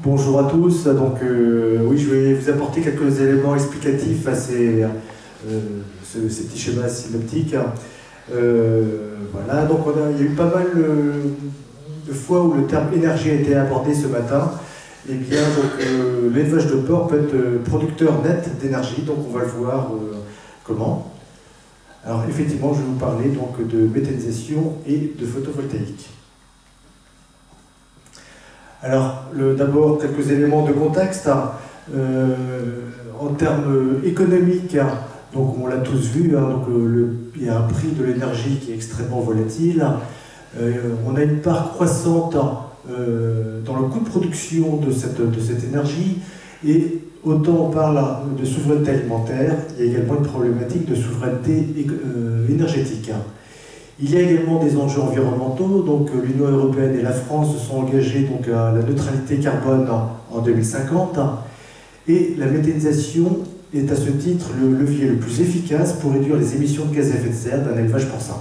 Bonjour à tous. Donc, oui, je vais vous apporter quelques éléments explicatifs à ces petits schémas synoptiques. Voilà, donc il y a eu pas mal de fois où le terme énergie a été abordé ce matin. Eh bien, l'élevage de porc peut être producteur net d'énergie, donc on va le voir comment. Alors, effectivement, je vais vous parler donc de méthanisation et de photovoltaïque. Alors, d'abord, quelques éléments de contexte. En termes économiques, donc on l'a tous vu, il y a un prix de l'énergie qui est extrêmement volatile. On a une part croissante dans le coût de production de cette énergie. Et autant on parle de souveraineté alimentaire, il y a également une problématique de souveraineté énergétique. Il y a également des enjeux environnementaux, donc l'Union européenne et la France se sont engagés donc, à la neutralité carbone en 2050, et la méthanisation est à ce titre le levier le plus efficace pour réduire les émissions de gaz à effet de serre d'un élevage porcin.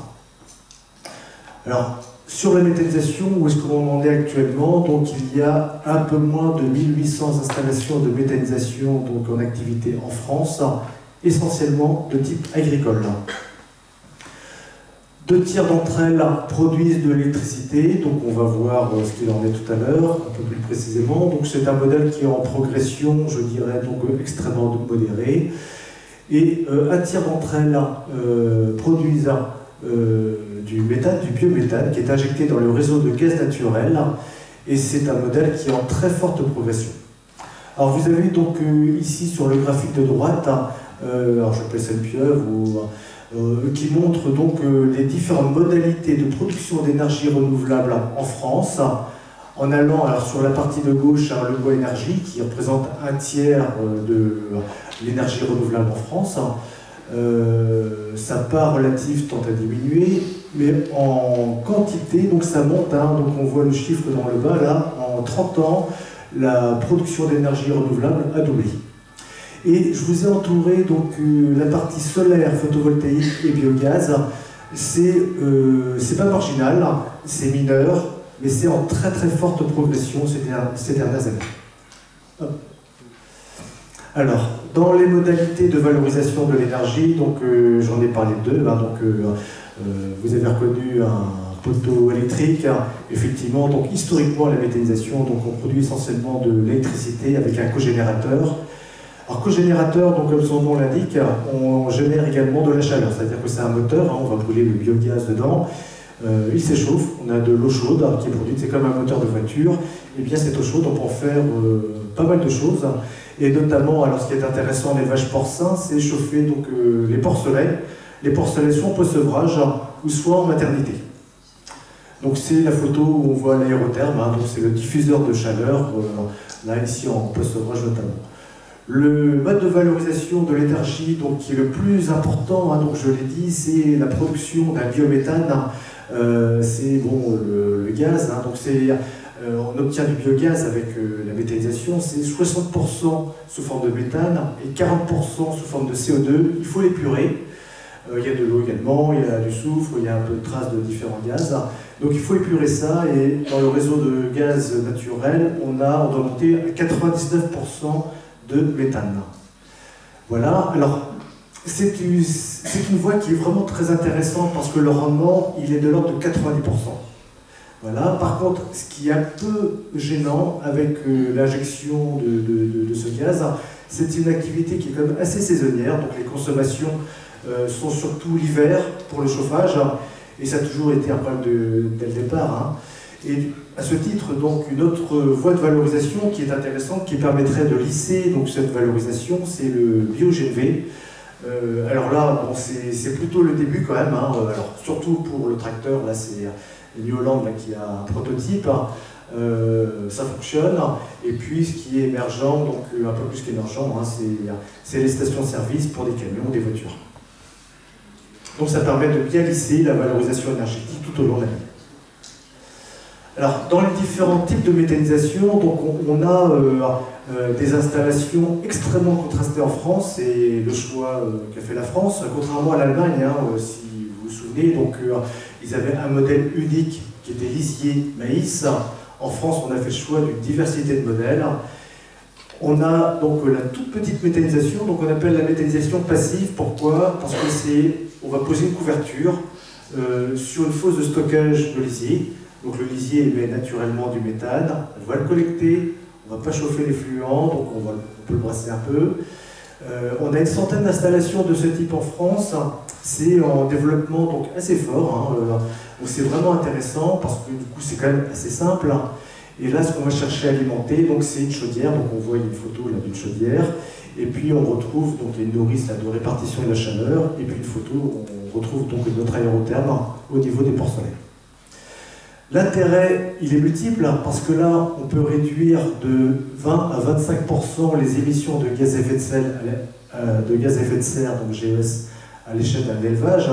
Alors, sur la méthanisation, où est-ce qu'on en est actuellement? Donc, il y a un peu moins de 1800 installations de méthanisation donc, en activité en France, essentiellement de type agricole. 2/3 d'entre elles produisent de l'électricité, donc on va voir ce qu'il en est tout à l'heure, un peu plus précisément. Donc c'est un modèle qui est en progression, je dirais, donc extrêmement modéré. Et 1/3 d'entre elles produisent du méthane, du biométhane, qui est injecté dans le réseau de gaz naturel. Et c'est un modèle qui est en très forte progression. Alors vous avez donc ici sur le graphique de droite, alors j'appelle ça une pieuvre, qui montre donc les différentes modalités de production d'énergie renouvelable en France, en allant alors, sur la partie de gauche le bois énergie qui représente 1/3 de l'énergie renouvelable en France. Sa part relative tend à diminuer, mais en quantité, donc ça monte, donc on voit le chiffre dans le bas là, en 30 ans, la production d'énergie renouvelable a doublé. Et je vous ai entouré donc la partie solaire, photovoltaïque et biogaz. C'est pas marginal, c'est mineur, mais c'est en très très forte progression ces dernières années. Hop. Alors, dans les modalités de valorisation de l'énergie, donc j'en ai parlé de deux. Vous avez reconnu un poteau électrique. Effectivement, donc historiquement la méthanisation, donc on produit essentiellement de l'électricité avec un cogénérateur. Alors, cogénérateur, donc comme son nom l'indique, on génère également de la chaleur, c'est-à-dire que c'est un moteur, on va brûler le biogaz dedans, il s'échauffe, on a de l'eau chaude qui est produite, c'est comme un moteur de voiture, et bien cette eau chaude, on peut en faire pas mal de choses, et notamment, alors ce qui est intéressant en élevage porcin, c'est chauffer donc, les porcelets soit en post-sevrage, ou soit en maternité. Donc c'est la photo où on voit l'aérotherme, donc c'est le diffuseur de chaleur, là ici en post-sevrage notamment. Le mode de valorisation de l'énergie qui est le plus important, donc je l'ai dit, c'est la production d'un biométhane, c'est le gaz, donc on obtient du biogaz avec la méthanisation, c'est 60% sous forme de méthane et 40% sous forme de CO2, il faut l'épurer. Il y a de l'eau également, il y a du soufre, il y a un peu de traces de différents gaz. Donc il faut épurer ça, et dans le réseau de gaz naturel, on doit monter à 99% de méthane. Voilà, alors c'est une voie qui est vraiment très intéressante parce que le rendement, il est de l'ordre de 90%. Voilà, par contre, ce qui est un peu gênant avec l'injection de ce gaz, c'est une activité qui est quand même assez saisonnière, donc les consommations sont surtout l'hiver pour le chauffage, et ça a toujours été un problème dès le départ. Et à ce titre, donc, une autre voie de valorisation qui est intéressante, qui permettrait de lisser donc, cette valorisation, c'est le bio-GNV. Alors là, bon, c'est plutôt le début quand même, alors, surtout pour le tracteur, là c'est New Holland qui a un prototype, ça fonctionne. Et puis ce qui est émergent, donc un peu plus qu'émergent, c'est les stations-service pour des camions, des voitures. Donc ça permet de bien lisser la valorisation énergétique tout au long de l'année. Alors, dans les différents types de méthanisation, donc on a des installations extrêmement contrastées en France, c'est le choix qu'a fait la France, contrairement à l'Allemagne, si vous vous souvenez, donc ils avaient un modèle unique qui était lisier maïs. En France, on a fait le choix d'une diversité de modèles. On a donc la toute petite méthanisation, donc on appelle la méthanisation passive. Pourquoi? Parce que on va poser une couverture sur une fosse de stockage de lisier. Donc le lisier émet naturellement du méthane, on va le collecter, on ne va pas chauffer les fluents, donc on peut le brasser un peu. On a une centaine d'installations de ce type en France, c'est en développement donc assez fort, hein, donc c'est vraiment intéressant parce que du coup c'est quand même assez simple. Et là ce qu'on va chercher à alimenter, donc c'est une chaudière, donc on voit une photo là d'une chaudière, et puis on retrouve donc une nourrice là, de répartition de la chaleur, et puis une photo, on retrouve donc notre aérotherme au niveau des porcelets. L'intérêt, il est multiple, parce que là, on peut réduire de 20 à 25% les émissions de gaz à effet de serre, donc GES, à l'échelle d'un élevage,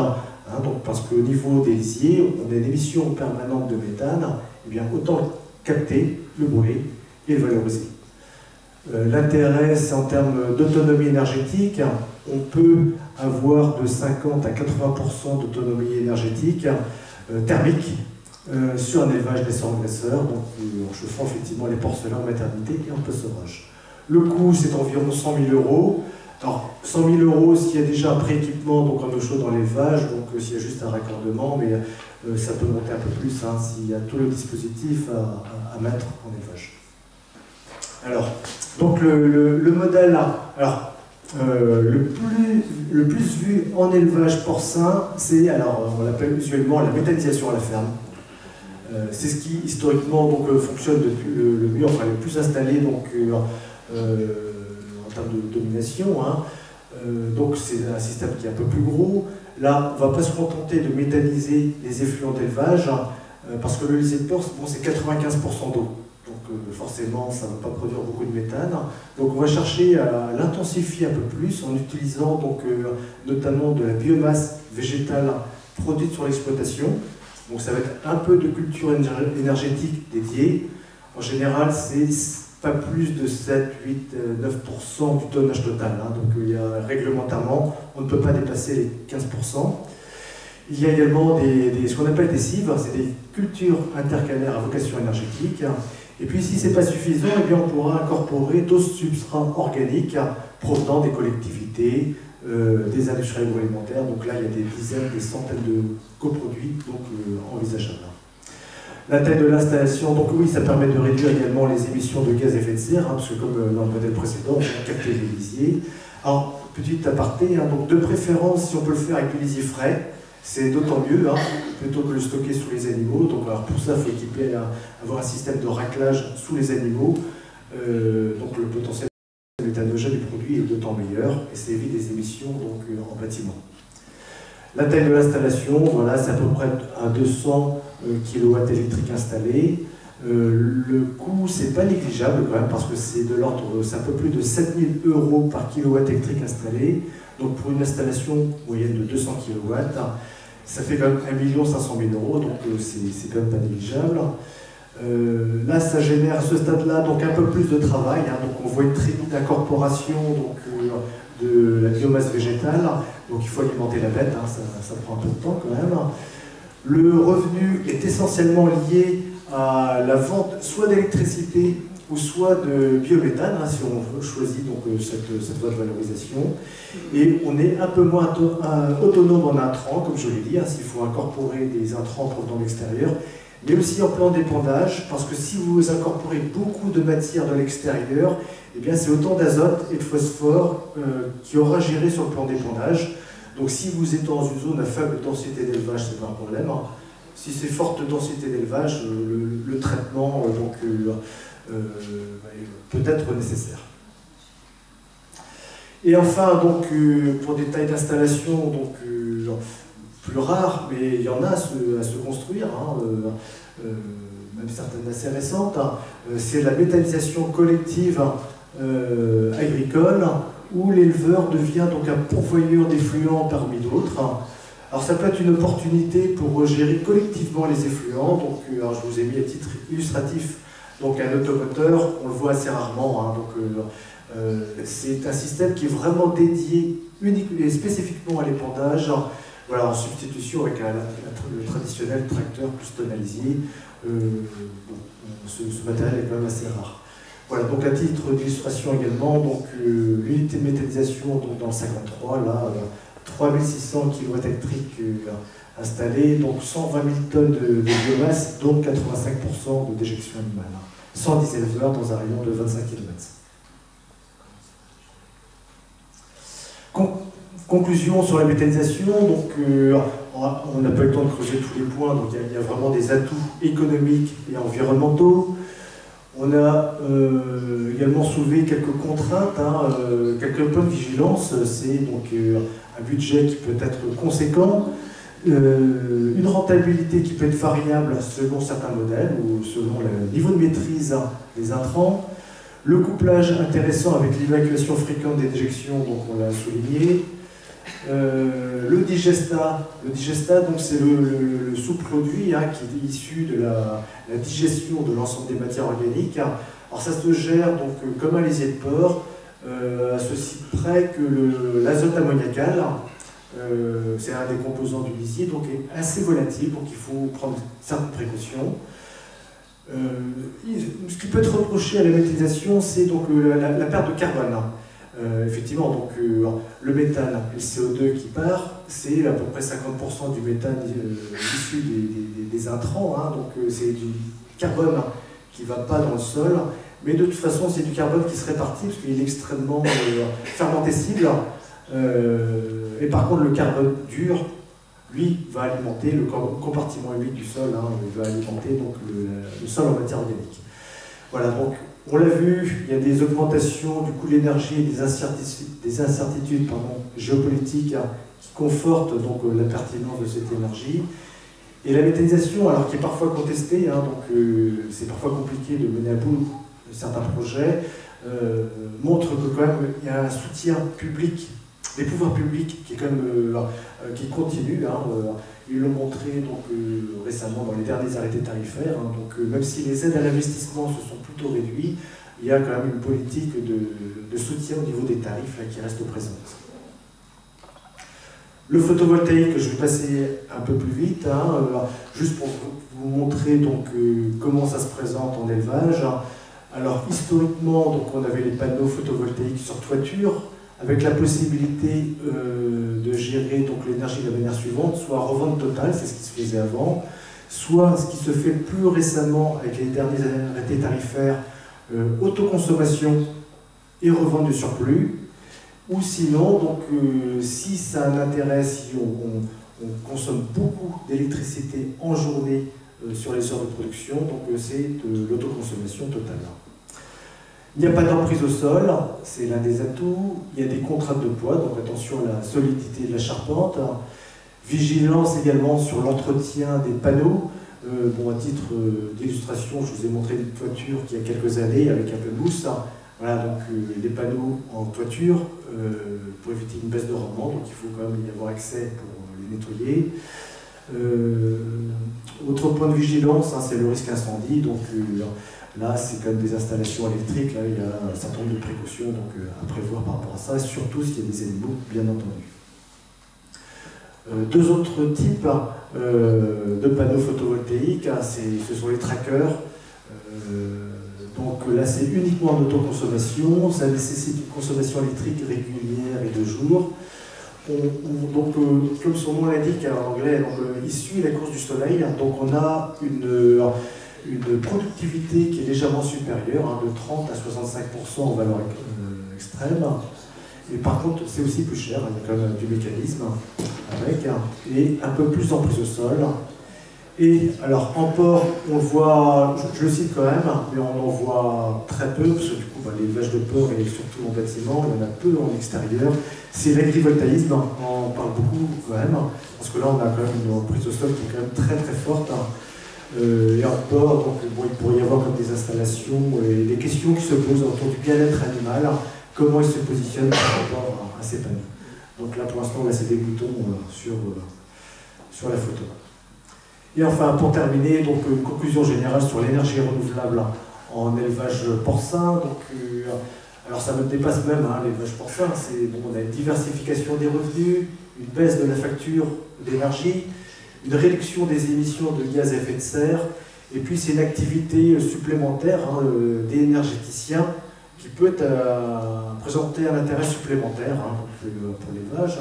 donc parce qu'au niveau des lisiers, on a une émission permanente de méthane, et bien autant capter, le brûler et le valoriser. L'intérêt, c'est en termes d'autonomie énergétique, on peut avoir de 50 à 80% d'autonomie énergétique thermique, sur un élevage naissant-graisseur, donc en chauffant effectivement les porcelets en maternité et en post-sauvage. Le coût, c'est environ 100 000 €. Alors, 100 000 € s'il y a déjà un pré-équipement, donc en eau chaude dans l'élevage, donc s'il y a juste un raccordement, mais ça peut monter un peu plus s'il y a tout le dispositif à mettre en élevage. Alors, donc le modèle là, alors, le plus vu en élevage porcin, c'est, alors on l'appelle usuellement la méthanisation à la ferme. C'est ce qui historiquement donc, fonctionne depuis le mieux, enfin le plus installé donc, en termes de domination. Hein. Donc c'est un système qui est un peu plus gros. Là, on ne va pas se contenter de méthaniser les effluents d'élevage, parce que le lisier de porc, bon, c'est 95% d'eau. Donc forcément, ça ne va pas produire beaucoup de méthane. Donc on va chercher à l'intensifier un peu plus en utilisant donc, notamment de la biomasse végétale produite sur l'exploitation. Donc ça va être un peu de culture énergétique dédiée. En général, c'est pas plus de 7, 8, 9% du tonnage total. Hein. Donc il y a, réglementairement, on ne peut pas dépasser les 15%. Il y a également ce qu'on appelle des cives, c'est des cultures intercalaires à vocation énergétique. Et puis si ce n'est pas suffisant, eh bien, on pourra incorporer d'autres substrats organiques provenant des collectivités, des industries agroalimentaires. Donc là, il y a des dizaines, des centaines de coproduits envisageables. La taille de l'installation, donc oui, ça permet de réduire également les émissions de gaz à effet de serre, hein, parce que comme dans le modèle précédent, on a capté les lisiers. Alors, petit aparté, hein, donc de préférence, si on peut le faire avec du lisier frais, c'est d'autant mieux, hein, plutôt que le stocker sous les animaux. Donc alors pour ça, il faut équiper, avoir un système de raclage sous les animaux. Donc le potentiel méthanogène du produit est d'autant meilleur et ça évite des émissions donc, en bâtiment. La taille de l'installation, voilà, c'est à peu près à 200 kW électriques installés. Le coût, c'est pas négligeable quand même parce que c'est de l'ordre, c'est un peu plus de 7 000 € par kilowatt électrique installé. Donc pour une installation moyenne de 200 kW, ça fait quand même 1 500 000 €, donc c'est quand même pas négligeable. Là, ça génère à ce stade-là donc un peu plus de travail. Hein, donc on voit une très vite incorporation de la biomasse végétale. Donc il faut alimenter la bête, hein, ça prend un peu de temps quand même. Le revenu est essentiellement lié à la vente soit d'électricité ou soit de biométhane, hein, si on choisit donc, cette voie de valorisation. Et on est un peu moins autonome en intrants, comme je l'ai dit, hein, s'il faut incorporer des intrants provenant de l'extérieur, mais aussi en plan d'épandage, parce que si vous incorporez beaucoup de matière de l'extérieur, eh bien c'est autant d'azote et de phosphore qui aura géré sur le plan d'épandage. Donc si vous êtes dans une zone à faible densité d'élevage, c'est pas un problème. Si c'est forte densité d'élevage, le traitement peut être nécessaire. Et enfin, donc, pour des tailles d'installation donc, plus rares, mais il y en a à se construire, hein, même certaines assez récentes, hein, c'est la méthanisation collective agricole, où l'éleveur devient donc un pourvoyeur d'effluents parmi d'autres. Alors ça peut être une opportunité pour gérer collectivement les effluents. Donc, alors je vous ai mis à titre illustratif donc un automoteur, on le voit assez rarement. Hein, c'est un système qui est vraiment dédié uniquement et spécifiquement à l'épandage, voilà, en substitution avec le traditionnel tracteur plus tonalisier. On ce matériel est quand même assez rare. Voilà, donc à titre d'illustration également, donc l'unité de méthanisation donc dans le 53, là, 3600 kWh installés, donc 120 000 tonnes de biomasse, donc 85% de déjection animale, 110 éleveurs dans un rayon de 25 km. Conclusion sur la méthanisation, donc on n'a pas eu le temps de creuser tous les points, donc il y a vraiment des atouts économiques et environnementaux. On a également soulevé quelques contraintes, quelques points de vigilance. C'est donc un budget qui peut être conséquent, une rentabilité qui peut être variable selon certains modèles ou selon le niveau de maîtrise des intrants, le couplage intéressant avec l'évacuation fréquente des déjections, donc on l'a souligné. Le digestat, donc c'est le sous-produit qui est issu de la digestion de l'ensemble des matières organiques. Alors ça se gère donc comme un lisier de porc, à ceci près que l'azote ammoniacal, c'est un des composants du lisier, donc est assez volatile, donc il faut prendre certaines précautions. Ce qui peut être reproché à la méthanisation, c'est donc la perte de carbone. Effectivement, donc le méthane et le CO2 qui part, c'est à peu près 50% du méthane issu des intrants, donc c'est du carbone qui ne va pas dans le sol, mais de toute façon c'est du carbone qui se répartit parce qu'il est extrêmement fermentescible, et par contre le carbone dur, lui, va alimenter le compartiment humide du sol, il va alimenter donc le sol en matière organique. Voilà, donc on l'a vu, il y a des augmentations du coût de l'énergie et des incertitudes géopolitiques qui confortent donc la pertinence de cette énergie. Et la méthanisation, alors qui est parfois contestée, donc c'est parfois compliqué de mener à bout certains projets, montre que quand même il y a un soutien public, des pouvoirs publics qui est quand même qui continue. Ils l'ont montré donc, récemment dans les derniers arrêtés tarifaires. Donc, même si les aides à l'investissement se sont plutôt réduites, il y a quand même une politique de soutien au niveau des tarifs qui reste présente. Le photovoltaïque, je vais passer un peu plus vite, juste pour vous montrer donc, comment ça se présente en élevage. Alors historiquement, donc, on avait les panneaux photovoltaïques sur toiture, avec la possibilité de gérer l'énergie de la manière suivante, soit revente totale, c'est ce qui se faisait avant, soit ce qui se fait plus récemment avec les derniers arrêtés tarifaires, autoconsommation et revente du surplus, ou sinon, donc, si ça a un intérêt, si on consomme beaucoup d'électricité en journée sur les heures de production, donc c'est de l'autoconsommation totale. Il n'y a pas d'emprise au sol, c'est l'un des atouts. Il y a des contraintes de poids, donc attention à la solidité de la charpente. Vigilance également sur l'entretien des panneaux. Bon, à titre d'illustration, je vous ai montré une toiture qui a quelques années avec un peu de mousse. Voilà, donc les panneaux en toiture pour éviter une baisse de rendement, donc il faut quand même y avoir accès pour les nettoyer. Autre point de vigilance, c'est le risque incendie. Donc, là, c'est quand même des installations électriques, là, il y a un certain nombre de précautions donc, à prévoir par rapport à ça, surtout s'il y a des animaux, bien entendu. Deux autres types de panneaux photovoltaïques, ce sont les trackers. Donc là, c'est uniquement en autoconsommation, ça nécessite une consommation électrique régulière et de jour. Donc, comme son nom l'indique en anglais, il suit la course du soleil, donc on a une productivité qui est légèrement supérieure, de 30 à 65% en valeur extrême. Et par contre, c'est aussi plus cher, il y a quand même du mécanisme avec, et un peu plus d'emprise au sol. Et alors, en port, on le voit, je le cite quand même, mais on en voit très peu, parce que du coup, l'élevage de porc, et surtout en bâtiment, il y en a peu en extérieur. C'est l'agrivoltaïsme, on en parle beaucoup quand même, parce que là, on a quand même une emprise au sol qui est quand même très très forte. Et en port, donc, bon, il pourrait y avoir comme des installations et des questions qui se posent autour du bien-être animal, comment il se positionne par rapport à ces panneaux. Donc là, pour l'instant, c'est des boutons sur la photo. Et enfin, pour terminer, donc, une conclusion générale sur l'énergie renouvelable en élevage porcin. Donc, alors ça me dépasse même l'élevage porcin, on a une diversification des revenus, une baisse de la facture d'énergie, une réduction des émissions de gaz à effet de serre Et puis c'est une activité supplémentaire d'énergéticien qui peut présenter un intérêt supplémentaire pour l'élevage,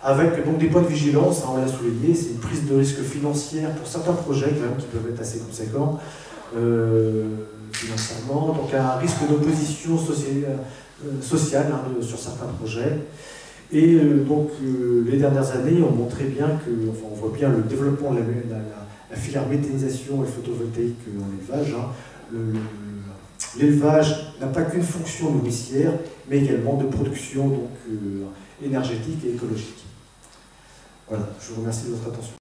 avec donc des points de vigilance, on l'a souligné, c'est une prise de risque financière pour certains projets quand même qui peuvent être assez conséquents financièrement, donc un risque d'opposition sociale sur certains projets. Et donc les dernières années ont montré bien que, enfin, on voit bien le développement de la filière méthanisation et photovoltaïque en élevage. L'élevage n'a pas qu'une fonction nourricière, mais également de production donc, énergétique et écologique. Voilà, je vous remercie de votre attention.